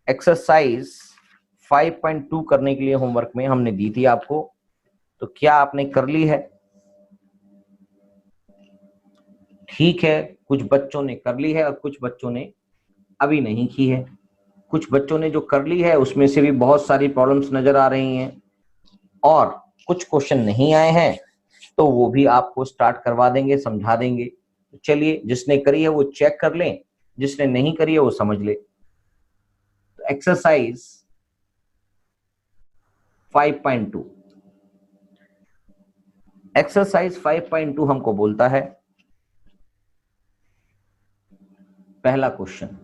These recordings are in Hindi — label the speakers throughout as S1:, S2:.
S1: एक्सरसाइज 5.2 करने के लिए होमवर्क में हमने दी थी आपको, तो क्या आपने कर ली है? ठीक है, कुछ बच्चों ने कर ली है और कुछ बच्चों ने अभी नहीं की है। कुछ बच्चों ने जो कर ली है उसमें से भी बहुत सारी प्रॉब्लम्स नजर आ रही हैं और कुछ क्वेश्चन नहीं आए हैं, तो वो भी आपको स्टार्ट करवा देंगे, समझा देंगे। चलिए, जिसने करी है वो चेक कर लें, जिसने नहीं करी है वो समझ ले। तो एक्सरसाइज 5.2, एक्सरसाइज 5.2 हमको बोलता है, पहला question,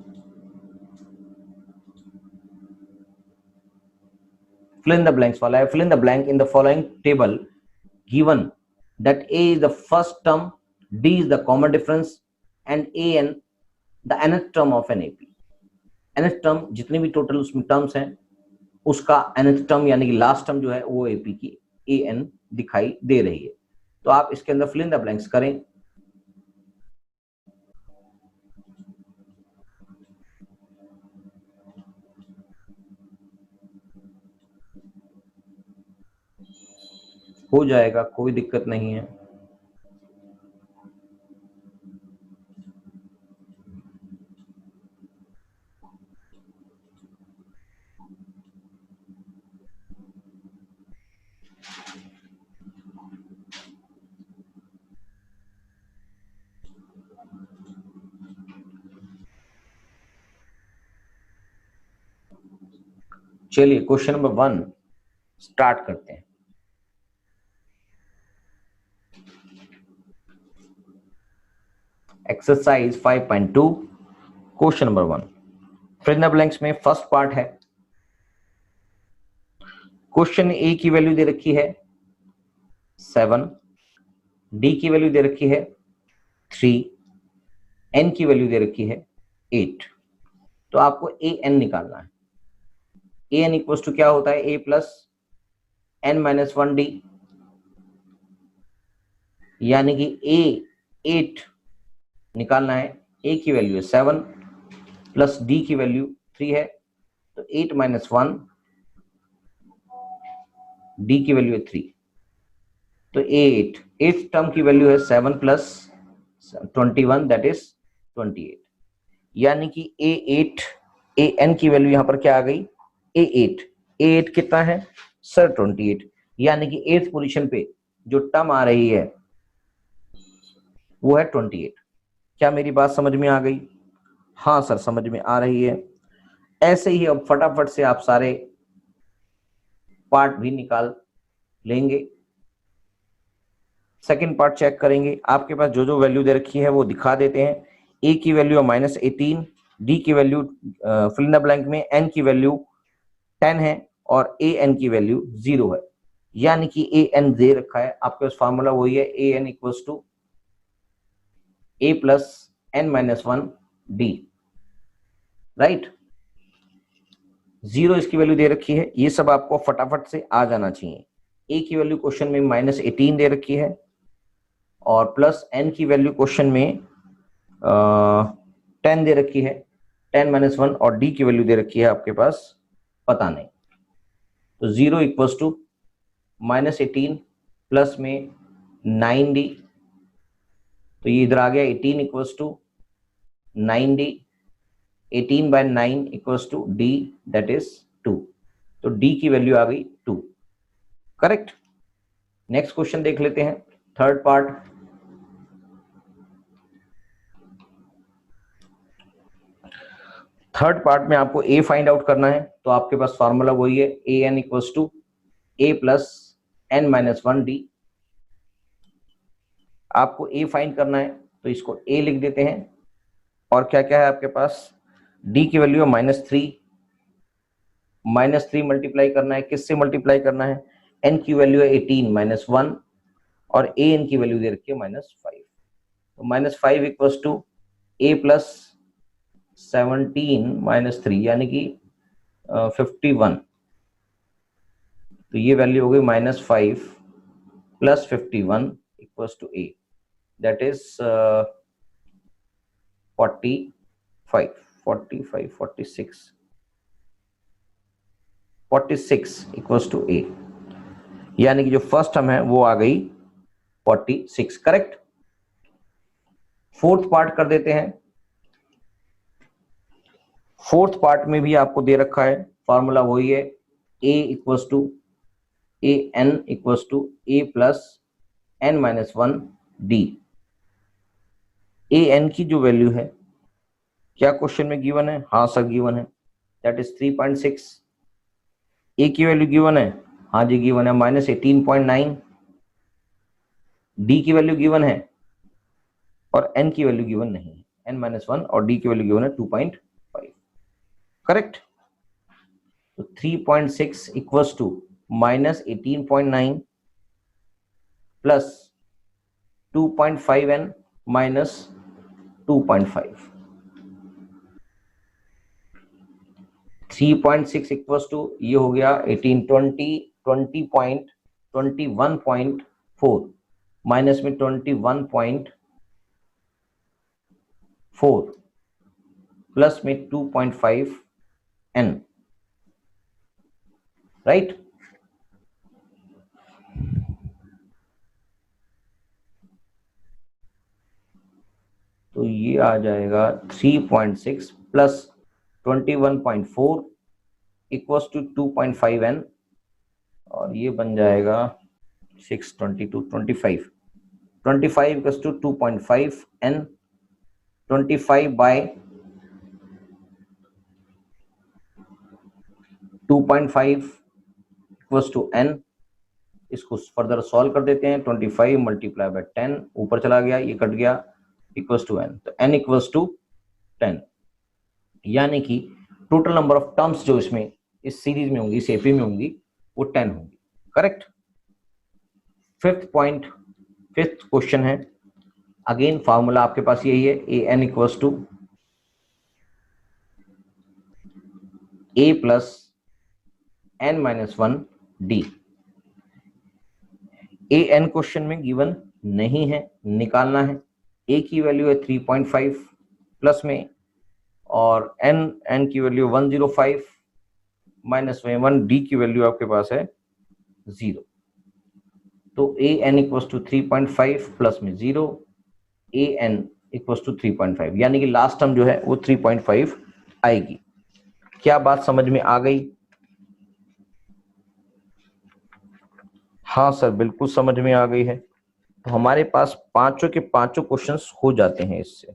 S1: fill in the blanks वाला है। fill in the blank in the following table given that A is the first term, D is the common difference and AN the nth term of an AP। nth term जितने भी टोटल उसमें टर्म्स हैं उसका nth टर्म यानी कि लास्ट टर्म जो है वो AP की AN दिखाई दे रही है। तो आप इसके अंदर fill in the blanks करें। हो जाएगा, कोई दिक्कत नहीं है। चलिए क्वेश्चन नंबर 1 स्टार्ट करते हैं। Exercise 5.2 question number 1, fill in the blanks में फर्स्ट पार्ट है। क्वेश्चन ए की वैल्यू दे रखी है 7, डी की वैल्यू दे रखी है 3, एन की वैल्यू दे रखी है 8। तो आपको ए एन निकालना है। ए एन इक्वल्स टू क्या होता है? ए प्लस एन माइनस 1 डी, यानी कि ए 8 निकालना है। ए की वैल्यू है 7 प्लस डी की वैल्यू 3 है, तो 8 माइनस 1, डी की वैल्यू है 3, तो एट टर्म की वैल्यू है 7 प्लस 21 दैट इज 28, यानी कि ए8 ए एन की वैल्यू यहां पर क्या आ गई? ए8 कितना है सर? 28, यानी कि 8th पोजीशन पे जो टर्म आ रही है वो है 28। क्या मेरी बात समझ में आ गई? हाँ सर, समझ में आ रही है। ऐसे ही अब फटाफट से आप सारे पार्ट भी निकाल लेंगे। सेकंड पार्ट चेक करेंगे। आपके पास जो जो वैल्यू दे रखी है वो दिखा देते हैं। ए की वैल्यू -18, डी की value fill in the blank में एन की वैल्यू 10 है और ए एन की वैल्यू 0 है, यानी कि ए एन दे रखा है। आपके पास फार्मूला वही है, a n equals to a plus n minus 1 d, right. 0 इसकी वैल्यू दे रखी है। ये सब आपको फटाफट से आ जाना चाहिए। ए की वैल्यू क्वेश्चन में -18 दे रखी है और प्लस एन की वैल्यू क्वेश्चन में 10 दे रखी है, 10 माइनस 1, और डी की वैल्यू दे रखी है आपके पास पता नहीं। तो 0 इक्वल्स टू -18 प्लस में 9d, तो ये इधर आ गया 18 equals to 9d, 18 by 9 equals to d that is 2, तो d की वैल्यू आ गई 2, करेक्ट। नेक्स्ट क्वेश्चन देख लेते हैं, थर्ड पार्ट। थर्ड पार्ट में आपको a फाइंड आउट करना है, तो आपके पास फॉर्मूला वही है, a n equals to a plus n minus 1 d. आपको a फाइंड करना है तो इसको a लिख देते हैं, और क्या क्या है आपके पास? d की वैल्यू है -3 मल्टीप्लाई करना है, किससे मल्टीप्लाई करना है? n की वैल्यू है 18 माइनस 1 और a n की वैल्यू दे रखी है -5, तो -5 equals to a plus 17 minus 3 यानी कि 51, तो ये वैल्यू हो गई -5 plus 51 equals to a that is 45 46। 46 equals to a, यानी कि जो फर्स्ट टर्म है वो आ गई 46, करेक्ट। फोर्थ पार्ट कर देते हैं। फोर्थ पार्ट में भी आपको दे रखा है फॉर्मूला वही है, a equals to a n equals to a plus n minus 1 d. A n की जो वैल्यू है, क्या क्वेश्चन में गिवन है? हाँ सर गिवन है, दैट इज 3.6। ए की वैल्यू गिवन है, हाँ जी गिवन है, -18.9। डी की वैल्यू गिवन है और एन की वैल्यू गिवन नहीं है, n-1, और डी की वैल्यू गिवन है 2.5, करेक्ट। तो 3.6 equals to -18.9 plus 2.5n minus 2.5। 3.6 equals to ये हो गया 21.4 माइनस में 21.4 प्लस में 2.5n, राइट। तो ये आ जाएगा 3.6 प्लस 21.4 इक्वल्स टू 2.5n, और ये बन जाएगा 6, 22, 25 equals to 2.5n, 25 by 2.5 equals to n। इसको फर्दर सॉल्व कर देते हैं, 25 मल्टीप्लाई बाय 10 ऊपर चला गया, ये कट गया, इक्वल्स टू n, तो n इक्वल्स टू 10, यानी कि टोटल नंबर ऑफ टर्म्स जो इसमें इस सीरीज में होंगी, इस एपी में होंगी, वो 10 होंगी, करेक्ट। फिफ्थ क्वेश्चन है, अगेन फॉर्मूला आपके पास यही है, a n equals to a plus n-1 d. A n question में गिवन नहीं है, निकालना है। ए की वैल्यू है 3.5 प्लस में, और एन की वैल्यू 105 माइनस में 1, डी की वैल्यू आपके पास है 0। तो ए एन इक्वल्स टू 3.5 प्लस में 0, ए एन इक्वल्स टू 3.5, यानी कि लास्ट टर्म जो है वो 3.5 आएगी। क्या बात समझ में आ गई? हाँ सर बिल्कुल समझ में आ गई है। तो हमारे पास पांचों के पांचों क्वेश्चंस हो जाते हैं इससे।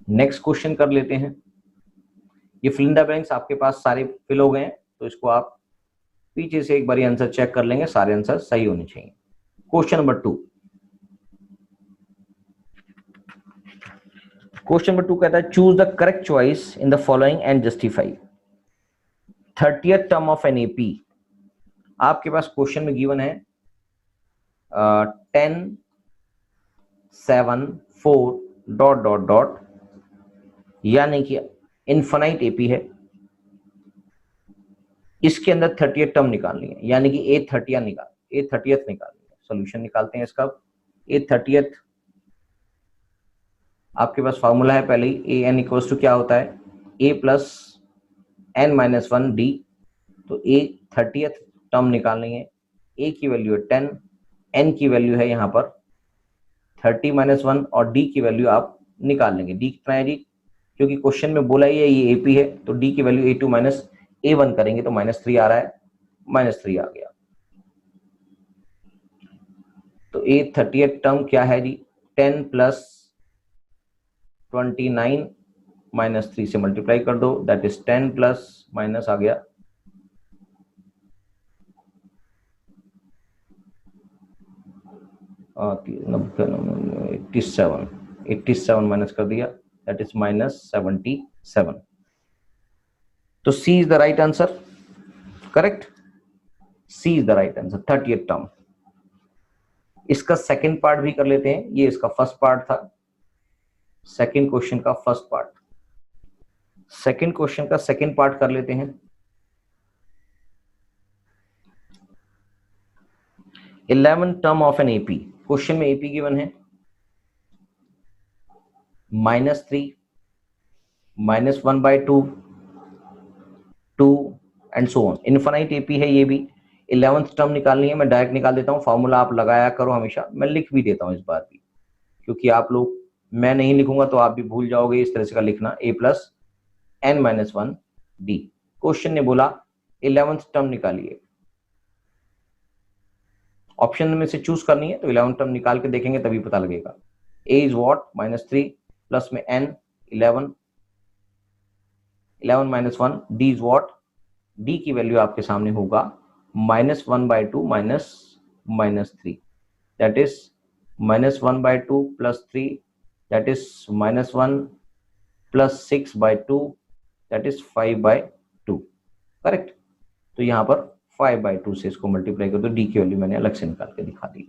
S1: नेक्स्ट क्वेश्चन कर लेते हैं। ये फिल इन द ब्लैंक्स आपके पास सारे फिल हो गए हैं, तो इसको आप पीछे से एक बार आंसर चेक कर लेंगे, सारे आंसर सही होने चाहिए। क्वेश्चन नंबर 2, क्वेश्चन नंबर 2 कहता है choose the correct choice in the following and justify 30th term of an AP. आपके पास क्वेश्चन में गिवन है 10, 7, 4 डॉट डॉट डॉट, यानी कि इनफाइनाइट एपी है। इसके अंदर 30th टर्म निकालनी है, यानी कि ए 30th निकालनी है। सोल्यूशन निकालते हैं इसका। ए 30th आपके पास फॉर्मूला है पहले ही, ए एन इक्वल्स टू क्या होता है, ए प्लस n-1 डी। तो ए 30th टर्म निकालनी है। ए की वैल्यू है 10, एन की वैल्यू है यहाँ पर 30-1, और डी की वैल्यू आप निकाल लेंगे। डी कितना है जी, क्योंकि क्वेश्चन में बोला ही है ये एपी है, तो डी की वैल्यू A2 माइनस A1 करेंगे तो -3 आ रहा है, -3 आ गया। तो ए 30th टर्म क्या है जी, 10 प्लस 29 -3 से मल्टीप्लाई कर दो, दैट इज 10 प्लस माइनस आ गया 87 माइनस कर दिया, दैट इज -77। तो c is the right answer, correct. C is the right answer, 30th term. इसका सेकंड पार्ट भी कर लेते हैं, ये इसका फर्स्ट पार्ट था, सेकंड क्वेश्चन का फर्स्ट पार्ट। सेकंड क्वेश्चन का सेकंड पार्ट कर लेते हैं। 11 term of an AP, question में एपी गिवन है -3, -1/2, 2 and so on, infinite AP है ये भी। 11th टर्म निकालनी है, मैं डायरेक्ट निकाल देता हूँ, फॉर्मूला आप लगाया करो हमेशा, मैं लिख भी देता हूँ इस बार भी, क्योंकि आप लोग, मैं नहीं लिखूंगा तो आप भी भूल जाओगे इस तरह से का लिखना, a+n-1 d। क्वेश्चन ने बोला 11th टर्म निकालिए, ऑप्शन में से चूज करनी है तो 11th टर्म निकाल के देखेंगे तभी पता लगेगा। a इज वॉट, -3 प्लस में n 11, 11 - 1, d is what, d की वैल्यू आपके सामने होगा -1/2 -3, that is -1/2 + 3, that is -1 + 6/2, that is 5/2, correct. तो यहां पर 5/2 से इसको मल्टीप्लाई कर दो, डी की वैल्यू मैंने अलग से निकाल के दिखा दी है,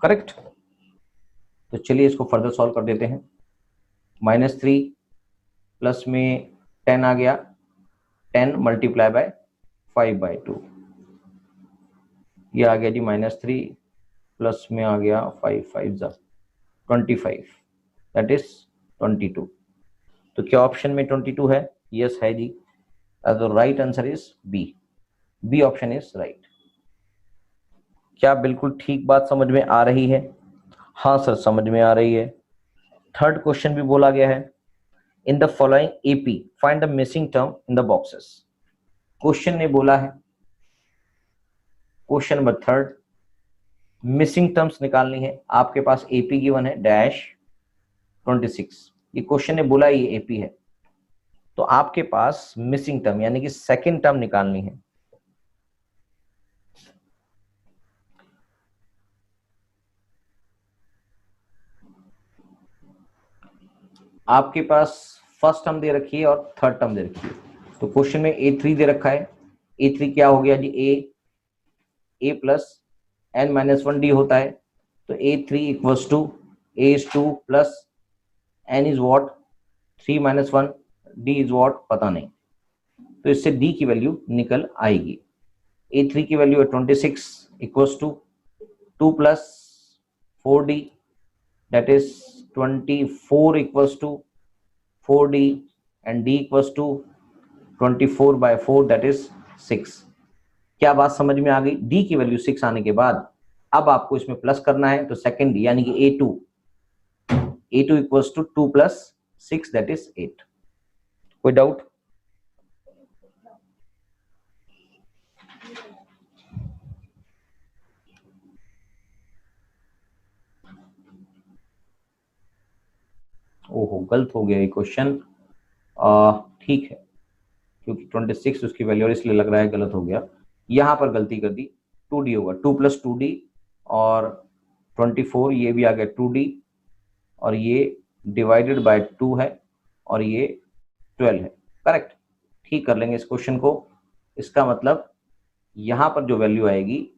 S1: करेक्ट। तो चलिए इसको फर्दर सॉल्व कर देते हैं। -3 प्लस में 10 आ गया, 10 × 5/2, ये आ गया जी -3 प्लस में आ गया 5 5 25, दैट इज 22। तो क्या ऑप्शन में 22 है? यस है जी। तो right answer is b option is right. क्या बिल्कुल ठीक बात समझ में आ रही है? हाँ सर समझ में आ रही है। थर्ड क्वेश्चन भी बोला गया है, in the following AP find the missing term in the boxes. Question ने बोला है, question number third, missing terms निकालनी है। आपके पास एपी गिवन है -26, ये क्वेश्चन ने बोला ये एपी है, तो आपके पास मिसिंग टर्म यानी कि सेकंड टर्म निकालनी है। आपके पास फर्स्ट टर्म दे रखी है और थर्ड टर्म दे रखी है। तो क्वेश्चन में a3 दे रखा है, a3 क्या हो गया जी, a + n - 1 d होता है, तो a3 = a2 + n is what 3 - 1 d is what पता नहीं, तो इससे d की वैल्यू निकल आएगी। a3 की वैल्यू है 26 = 2 + 4d, that is 24 = 4d and d = 24/4, that is 6। क्या बात समझ में आ गई? d की वैल्यू 6 आने के बाद अब आपको इसमें प्लस करना है, तो सेकंड d यानी कि a2 = 2 + 6, दैट इज 8। कोई डाउट? ओहो गलत हो गया ये क्वेश्चन, ठीक है, क्योंकि 26 उसकी वैल्यू और इसलिए लग रहा है गलत हो गया। यहां पर गलती कर दी, 2d होगा, 2 + 2d और 24, ये भी आ गया 2d और ये /2 है और ये 12 है, करेक्ट। ठीक कर लेंगे इस क्वेश्चन को। इसका मतलब यहां पर जो वैल्यू आएगी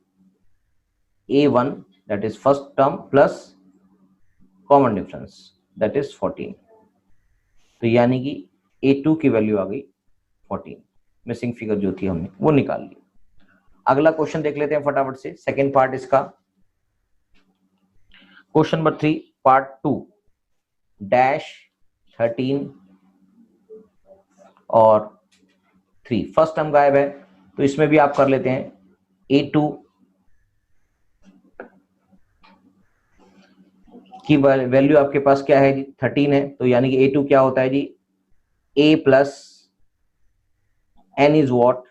S1: a1 that is first term plus common difference that is 14, तो यानी कि a2 की वैल्यू आ गई 14, मिसिंग फिगर जो थी हमने वो निकाल ली। अगला क्वेश्चन देख लेते हैं फटाफट से, सेकेंड पार्ट इसका, क्वेश्चन नंबर 3 पार्ट 2 -13 और 3, फर्स्ट टर्म गायब है, तो इसमें भी आप कर लेते हैं। a2 की वैल्यू आपके पास क्या है जी, 13 है, तो यानी कि a2 क्या होता है जी, a + n is what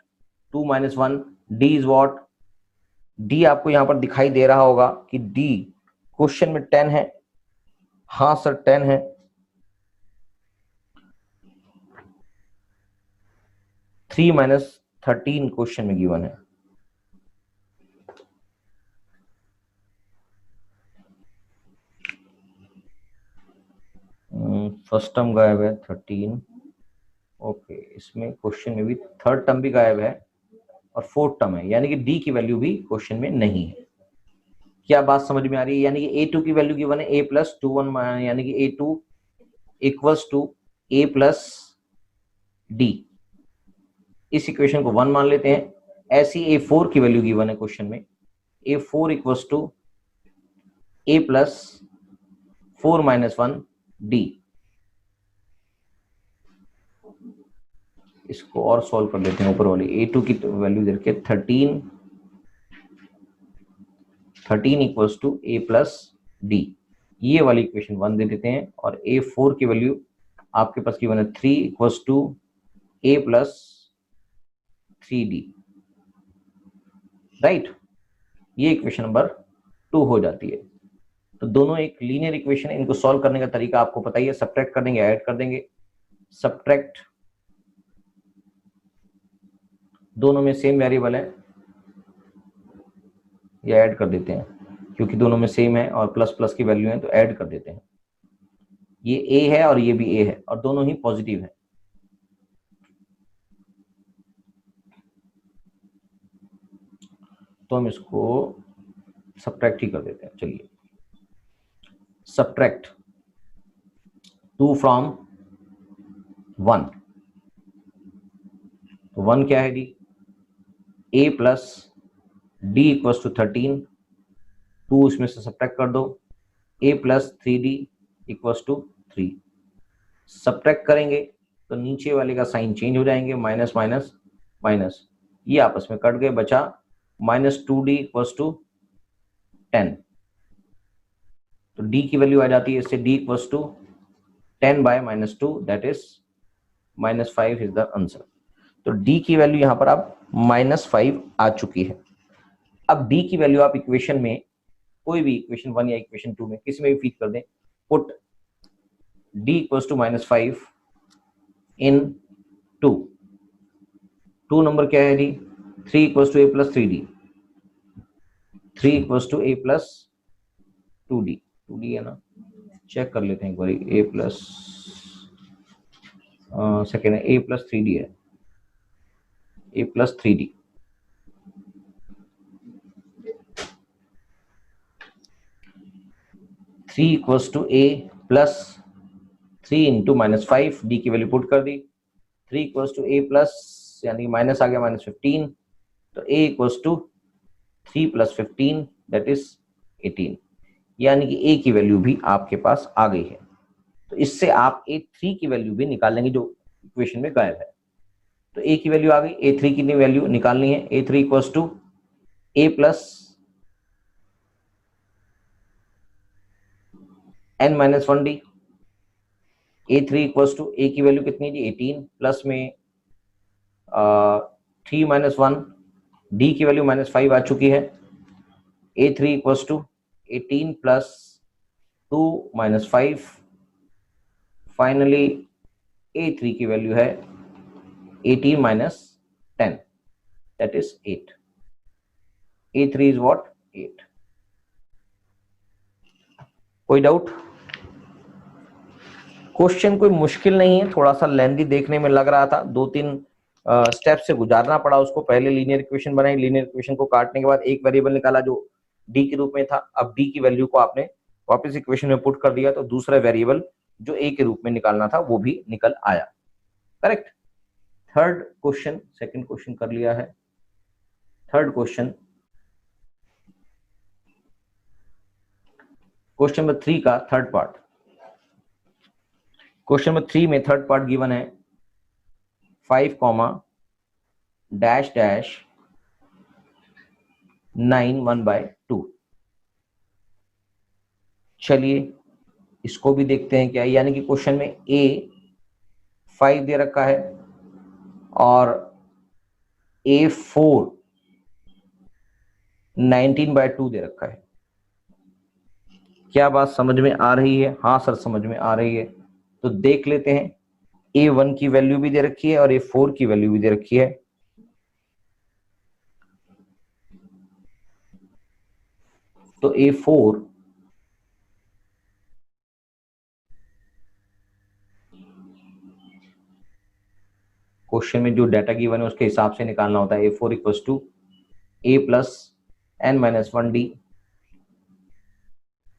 S1: 2 - 1, d is what, d आपको यहां पर दिखाई दे रहा होगा कि d क्वेश्चन में 10 है, हाँ सर 10 है, -3 - 13 क्वेश्चन में गिवन है। फर्स्ट टर्म गायब है 13, ओके, इसमें क्वेश्चन में भी थर्ड टर्म भी गायब है और फोर्थ टर्म है, यानी कि डी की वैल्यू भी क्वेश्चन में नहीं है। क्या बात समझ में आ रही है? यानी कि a2 की वैल्यू गिवन है a + 21, यानी कि a2 = a + d, इस इक्वेशन को 1 मान लेते हैं। ऐसी a4 की वैल्यू गिवन है क्वेश्चन में, a4 = a + 4 माइनस 1 डी। इसको और सॉल्व कर लेते हैं। ऊपर वाली a2 की वैल्यू दे रखी है 13 equals to a plus d. ये वाली इक्वेशन 1 दे देते हैं और a4 की वैल्यू आपके पास गिवन है 3 equals to a plus 3d, right. ये इक्वेशन नंबर 2 हो जाती है। तो दोनों एक लीनियर इक्वेशन है, इनको सॉल्व करने का तरीका आपको पता ही है, सब्ट्रैक्ट कर देंगे, ऐड कर देंगे। सब्ट्रैक्ट, दोनों में सेम वेरिएबल है, ये ऐड कर देते हैं क्योंकि दोनों में सेम है और प्लस प्लस की वैल्यू है तो ऐड कर देते हैं। ये a है और ये भी a है और दोनों ही पॉजिटिव है। तो हम इसको सब्ट्रैक्ट ही कर देते हैं। चलिए, सब्ट्रैक्ट 2 फ्रॉम 1। तो 1 क्या है d, a plus d equals to 13, 2 इसमें से सब्ट्रैक्ट कर दो, a plus 3d equals to 3। Subtract करेंगे तो नीचे वाले का साइन चेंज हो जाएंगे, माइनस माइनस माइनस, ये आपस में कट गए, बचा माइनस 2d इक्वल्स टू 10। तो d की वैल्यू आ जाती है इससे, d equals to 10 by minus 2, that is minus 5 is the answer. तो d की वैल्यू यहां पर आप माइनस 5 आ चुकी है। अब d की वैल्यू आप इक्वेशन में, कोई भी इक्वेशन 1 या इक्वेशन 2 में किसी में भी फीड कर दें, put d equals to minus 5 in 2। 2 number क्या है d, 3 equals to a plus 3d, 3 equals to a plus 2d, 2d है ना, चेक कर लेते हैं एक बार, a प्लस सेकेंड है a प्लस 3d है, a plus 3d। Three equals to a plus 3 into minus 5, d की वैल्यू पुट कर दी, 3 इक्वल्स टू a प्लस, यानी माइनस आ गया माइनस 15, तो a equals to 3 plus 15 that is 18, यानी कि a की वैल्यू भी आपके पास आ गई है। तो इससे आप a3 की वैल्यू भी निकाल लेंगे जो इक्वेशन में गायब है। तो a की वैल्यू आ गई, a3 की वैल्यू निकालनी है, a3 equals to a plus n minus 1d, a3 equals to a की वैल्यू कितनी जी 18, प्लस में 3 माइनस 1, d की वैल्यू माइनस 5 आ चुकी है, a3 equals to 18 plus 2 minus 5, finally a3 की वैल्यू है 18 minus 10 that is 8। a3 is what, 8। कोई डाउट? क्वेश्चन कोई मुश्किल नहीं है, थोड़ा सा लेंथी देखने में लग रहा था, 2-3 स्टेप से गुजारना पड़ा उसको। पहले लीनियर इक्वेशन बनाई, लीनियर इक्वेशन को काटने के बाद एक वेरिएबल निकाला जो डी के रूप में था, अब डी की वैल्यू को आपने वापस इक्वेशन में पुट कर दिया तो दूसरा वेरिएबल जो ए के रूप में निकालना था वो भी निकल आया, correct. Third question, second question कर लिया है, थर्ड क्वेश्चन, क्वेश्चन नंबर 3 का थर्ड पार्ट। क्वेश्चन नंबर 3 में थर्ड पार्ट गिवन है 5 डैश डैश 9 1/2। चलिए इसको भी देखते हैं क्या, यानी कि क्वेश्चन में a 5 दे रखा है और a4 19/2 दे रखा है। क्या बात समझ में आ रही है? हाँ सर समझ में आ रही है। तो देख लेते हैं, a1 की वैल्यू भी दे रखी है और a4 की वैल्यू भी दे रखी है। तो a4 क्वेश्चन में जो डाटा गिवन है उसके हिसाब से निकालना होता है। a4 equals to a plus n minus 1d,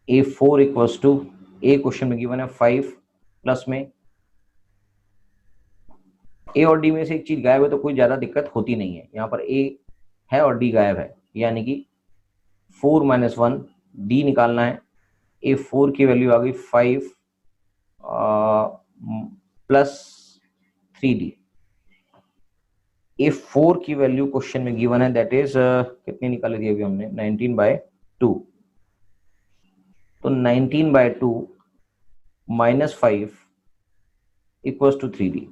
S1: a4 equals to a question में गिवन है 5 प्लस में a और d में से एक चीज गायब है तो कोई ज्यादा दिक्कत होती नहीं है। यहाँ पर a है और d गायब है, यानी कि 4 माइनस 1 d निकालना है A4 की वैल्यू आ गई 5 प्लस 3D। A4 की वैल्यू क्वेश्चन में गिवन है, दैट इज कितनी निकाली थी अभी हमने, 19/2। तो 19/2 -5 इक्वल्स टू 3D।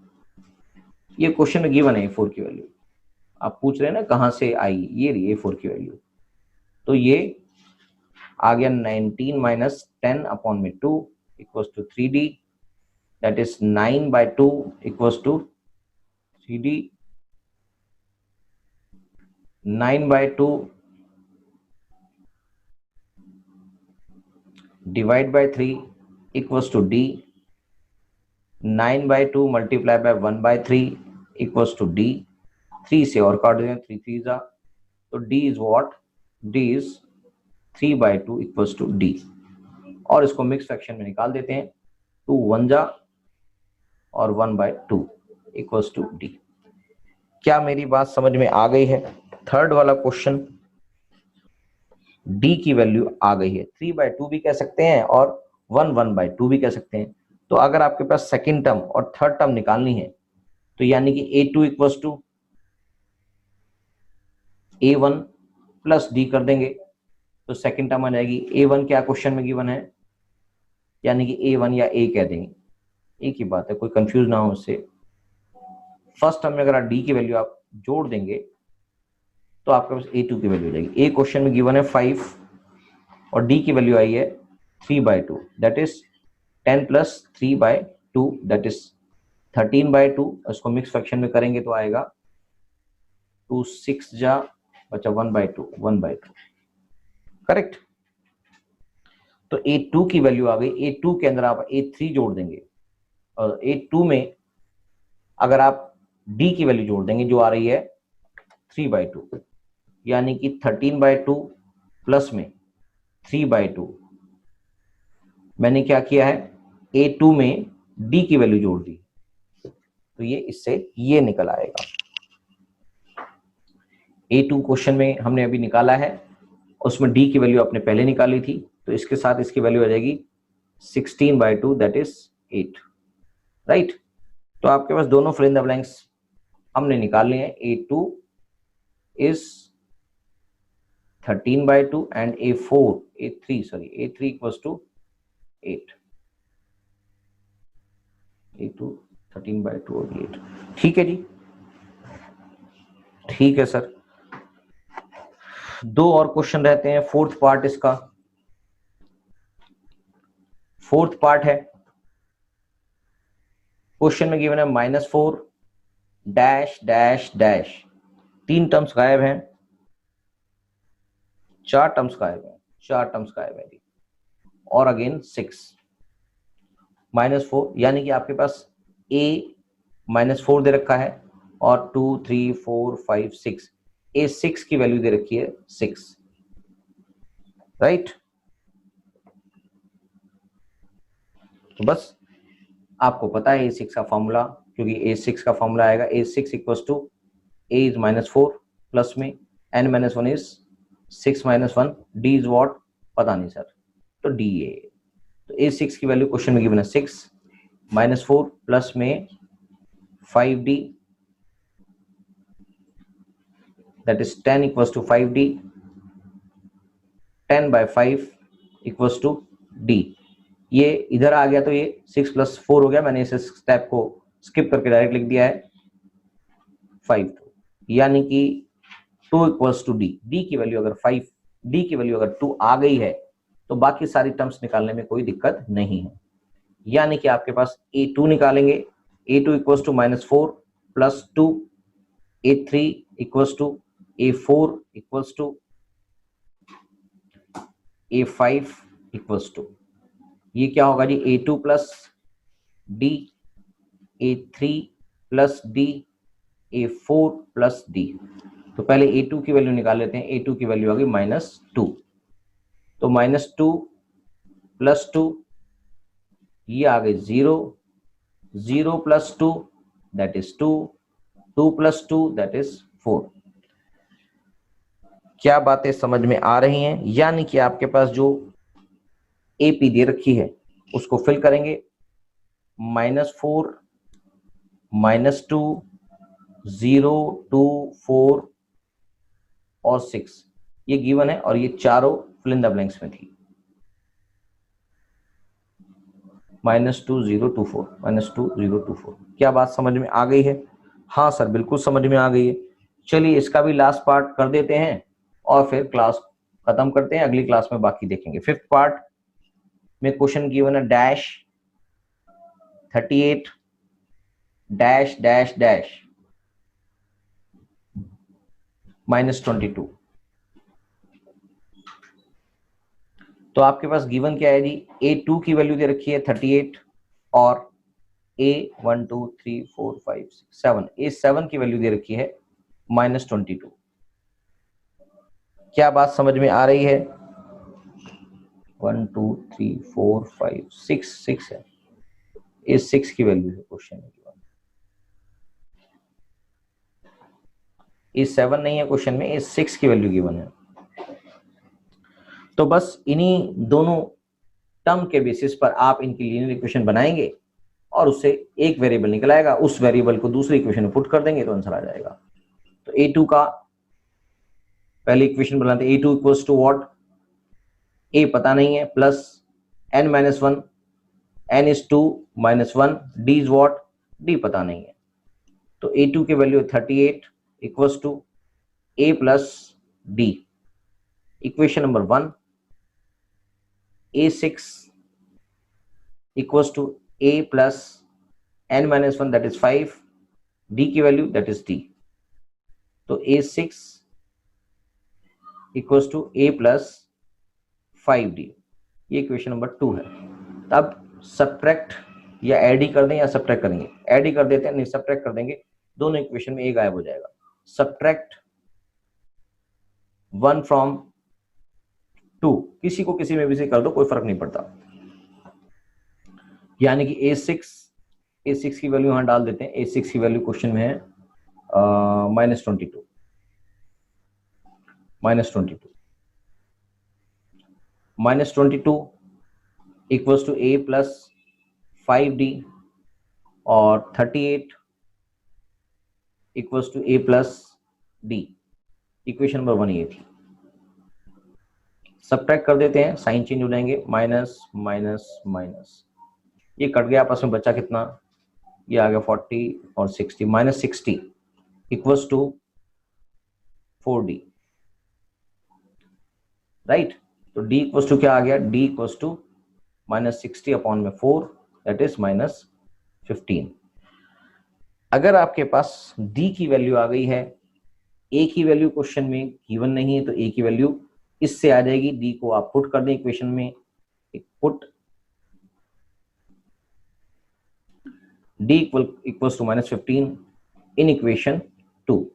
S1: ये क्वेश्चन में गिवन है A4 की वैल्यू। आप पूछ रहे हैं ना कहां से आई, ये रही A4 की वैल्यू। तो ये आ गया 19 माइनस 10 अपॉन में 2 equals to 3D, that is 9/2 equals to 3D। 9/2 divide by 3 equals to D। 9/2 multiply by 1/3 equals to D। 3 से और काट दें, 3 3 जा, तो D is what, D is 3/2 equals to D। और इसको मिक्स फ्रैक्शन में निकाल देते हैं, 2 1 जा और 1/2 इक्वल्स टू D। क्या मेरी बात समझ में आ गई है? थर्ड वाला क्वेश्चन, D की वैल्यू आ गई है, 3/2 भी कह सकते हैं और 1/2 भी कह सकते हैं। तो अगर आपके पास सेकंड टर्म और थर्ड टर्म निकालनी है, तो यानी कि A2 equals to A1 plus D कर देंगे, तो सेकंड टर्म आ जाएगी। A1 क्या क्वेश्चन में गिवन है, यानी कि A1 या A कह देंगे, एक ही बात है, कोई कंफ्यूज ना हो उससे। फर्स्ट टर्म में अगर आप D की वैल्यू आप जोड़ देंगे तो आपके पास A2 की वैल्यू हो जाएगी। A क्वेश्चन में गिवन है 5 और D की वैल्यू आई है 3/2, that is 10 plus 3/2 that is 13/2। उसको मिक्स फ्रैक्शन में करेंगे तो आएगा 2 6 जा बचा 1/2 करेक्ट। तो A2 की वैल्यू आ गई। A2 के अंदर आप A3 जोड़ देंगे और A2 में अगर आप D की वैल्यू जोड़ देंगे जो आ रही है 3/2, यानी कि 13/2 प्लस में 3/2। मैंने क्या किया है, A2 में D की वैल्यू जोड़ दी, तो ये इससे ये निकल आएगा। A2 क्वेश्चन में हमने अभी निकाला है, उसमें D की वैल्यू आपने पहले निकाली थी, तो इसके साथ इसकी वैल्यू आ जाएगी 16/2 दैट इज 8, राइट। तो आपके पास दोनों फिल इन द ब्लैंक्स हमने निकाल लिए हैं। A2 is 13/2 and A3 equals to 8। A2 13/2 और 8, ठीक है जी, ठीक है सर। दो और क्वेश्चन रहते हैं, फोर्थ पार्ट इसका, फोर्थ पार्ट है। क्वेश्चन में गिवन है -4 डैश डैश डैश, 3 टर्म्स गायब हैं, 4 टर्म्स गायब हैं, 4 टर्म्स गायब है, और अगेन 6 -4, यानी कि आपके पास A -4 दे रखा है और 2 3 4 5 6, A6 की वैल्यू दे रखी है 6, राइट। तो बस आपको पता है A6 का फॉर्मूला, क्योंकि A6 का फॉर्मूला आएगा A6 equals to A is -4 plus में n-1 is 6 - 1, D is what, पता नहीं सर, तो D है। तो A6 की वैल्यू क्वेश्चन में गिवन है 6 -4 प्लस में 5D that is 10 equals to 5D, 10/5 equals to D। ये इधर आ गया तो ये 6 + 4 हो गया, मैंने इस स्टेप को स्किप करके डायरेक्ट लिख दिया है 5, यानी कि 2 इक्वल्स टू D। D की वैल्यू अगर 5, D की वैल्यू अगर 2 आ गई है तो बाकी सारी टर्म्स निकालने में कोई दिक्कत नहीं है, यानी कि आपके पास A2 निकालेंगे, A2 equals to -4 plus 2, A3 equals to A4 equals to A5 equals to, ये क्या होगा जी, A2 plus D, A3 plus D, A4 plus D। तो पहले A2 की वैल्यू निकाल लेते हैं, A2 की वैल्यू आ गई -2, तो -2 प्लस 2, ये आ गई 0, 0 plus 2 that is 2, 2 plus 2 that is 4। क्या बातें समझ में आ रही हैं? यानी कि आपके पास जो ए पी दे रखी है, उसको फिल करेंगे। -4, -2, 0, 2, 4 और 6 ये गिवन है और ये चारों फिल इन द ब्लैंक्स में थी। -2, 0, 2, 4, -2, 0, 2, 4। क्या बात समझ में आ गई है? हाँ सर, बिल्कुल समझ में आ गई है। चलिए इसका भी लास्ट पार्ट कर देते हैं और फिर क्लास खत्म करते हैं। अगली क्लास में बाकी देखेंगे। 5th पार्ट में क्वेश्चन गिवन है डैश 38 डैश डैश डैश -22। तो आपके पास गिवन क्या है जी? A2 की वैल्यू दे रखी है 38 और A1 2 3 4 5 6 7 A7 की वैल्यू दे रखी है -22। क्या बात समझ में आ रही है? 1 2 3 4 5 6 है। A6 की वैल्यू है क्वेश्चन में। A7 नहीं है क्वेश्चन में, A6 की वैल्यू गिवन है। तो बस इन्हीं दोनों टर्म के बेसिस पर आप इनकी लीनियर इक्वेशन बनाएंगे और उससे एक वेरिएबल निकल आएगा, उस वेरिएबल को दूसरी इक्वेशन में पुट कर देंगे तो आंसर आ जाएगा। तो A2 का पहले इक्वेशन बनाते हैं। A2 equals to what? A पता नहीं है, plus n-1, n is 2 -1, D is what? D पता नहीं है। तो A2 की value 38 equals to A plus D। Equation number 1, A6 equals to A plus n-1 that is 5, D की वैल्यू that is D। तो A6 equals to A plus 5D, ये इक्वेशन नंबर 2 है। तब सब्ट्रैक्ट या ऐड ही कर दें या सब्ट्रैक्ट करेंगे? ऐड ही कर देते हैं, नहीं सब्ट्रैक्ट कर देंगे, दोनों इक्वेशन में A गायब हो जाएगा। सब्ट्रैक्ट 1 फ्रॉम 2, किसी को किसी में भी से कर दो, कोई फर्क नहीं पड़ता। यानी कि A6 की वैल्यू यहां डाल देते हैं। A6 की वैल्यू क्वेश्चन में है -22 equals to A plus 5D और 38 equals to A plus D। Equation number 1 ये थी। सब्ट्रैक्ट कर देते हैं, साइन चेंज हो जाएंगे, माइनस माइनस माइनस, ये कट गया आपस में, बचा कितना? ये आ गया 40 और 60, -60 इक्वल्स टू 4D, राइट। तो D इक्वल्स टू क्या आ गया? D इक्वल्स टू -60 अपॉन में 4 दैट इज -15। अगर आपके पास D की वैल्यू आ गई है, A की वैल्यू क्वेश्चन में गिवन नहीं है, तो A की वैल्यू इससे आ जाएगी। D को आप पुट कर दें इक्वेशन में, put D equals to -15 in equation 2।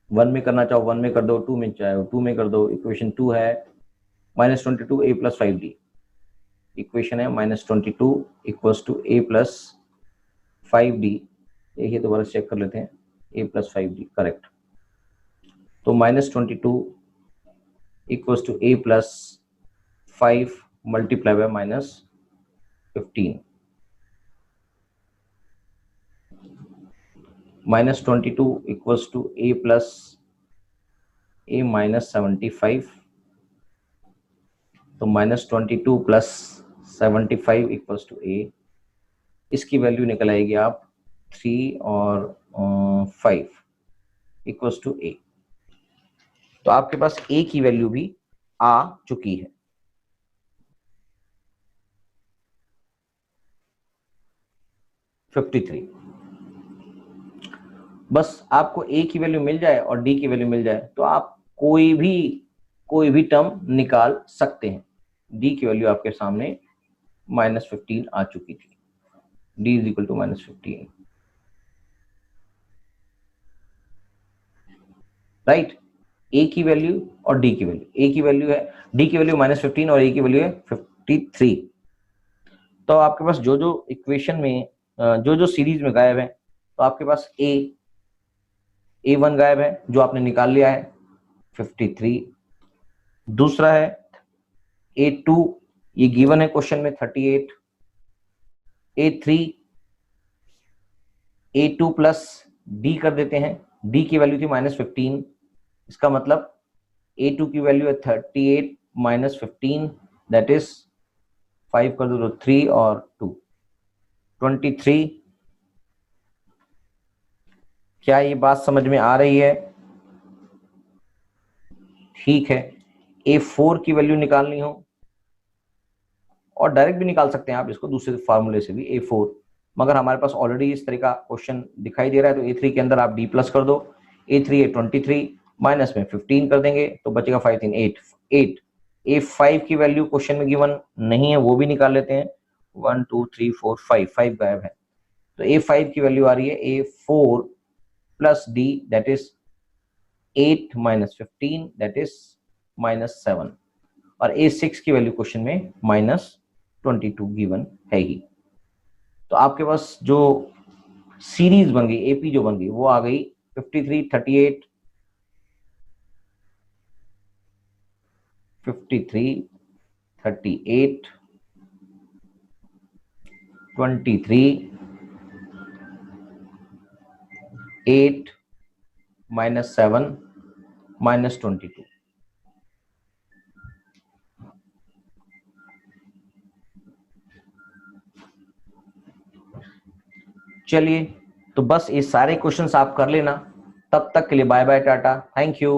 S1: 1 में करना चाहो 1 में कर दो, 2 में चाहो 2 में कर दो। इक्वेशन 2 है -22 A प्लस 5D। इक्वेशन है -22 equals to A plus 5D। ये दोबारा चेक कर लेते हैं, A प्लस 5D करेक्ट। तो -22 equals to A plus 5 multiply by -15। -22 equals to A plus A -75। तो -22 प्लस 75 इक्वल्स टू A। इसकी वैल्यू निकल आएगी आप 3 और 5 इक्वल्स टू A। तो आपके पास A की वैल्यू भी आ चुकी है। (53) बस आपको A की वैल्यू मिल जाए और D की वैल्यू मिल जाए तो आप कोई भी टर्म निकाल सकते हैं। D की वैल्यू आपके सामने -15 आ चुकी थी। D is equal to -15, right. A की वैल्यू और D की वैल्यू, A की वैल्यू है, D की वैल्यू -15 और A की वैल्यू है 53। तो आपके पास जो जो इक्वेशन में जो जो सीरीज में गायब है, तो आपके पास A1 गायब है जो आपने निकाल लिया है 53। दूसरा है A2 ये गिवन है क्वेश्चन में 38, A3 A2 प्लस D कर देते हैं, D की वैल्यू थी -15, इसका मतलब A2 की वैल्यू है 38 -15, दैट इज 5 कर दो तो 3 और 2 23। क्या ये बात समझ में आ रही है? ठीक है, A4 की वैल्यू निकालनी हो और डायरेक्ट भी निकाल सकते हैं आप इसको दूसरे फार्मूले से भी A4, मगर हमारे पास ऑलरेडी इस तरह का क्वेश्चन दिखाई दे रहा है तो A3 के अंदर आप D प्लस कर दो, A3 है 23 माइनस में 15 कर देंगे तो बचेगा 5 3 8। A5 की वैल्यू क्वेश्चन में गिवन नहीं है, वो भी निकाल लेते हैं, 1 2 3 4 5 गायब है, तो A5 की वैल्यू आ रही है A4 plus D that is 8 minus 15 that is -7, और A6 की वैल्यू क्वेश्चन में -22 गिवन है ही। तो आपके पास जो सीरीज बन गई, एपी जो बन गई वो आ गई 53 38 53 38 23 8 -7 -22। चलिए, तो बस ये सारे क्वेश्चंस आप कर लेना। तब तक के लिए bye bye tata, thank you.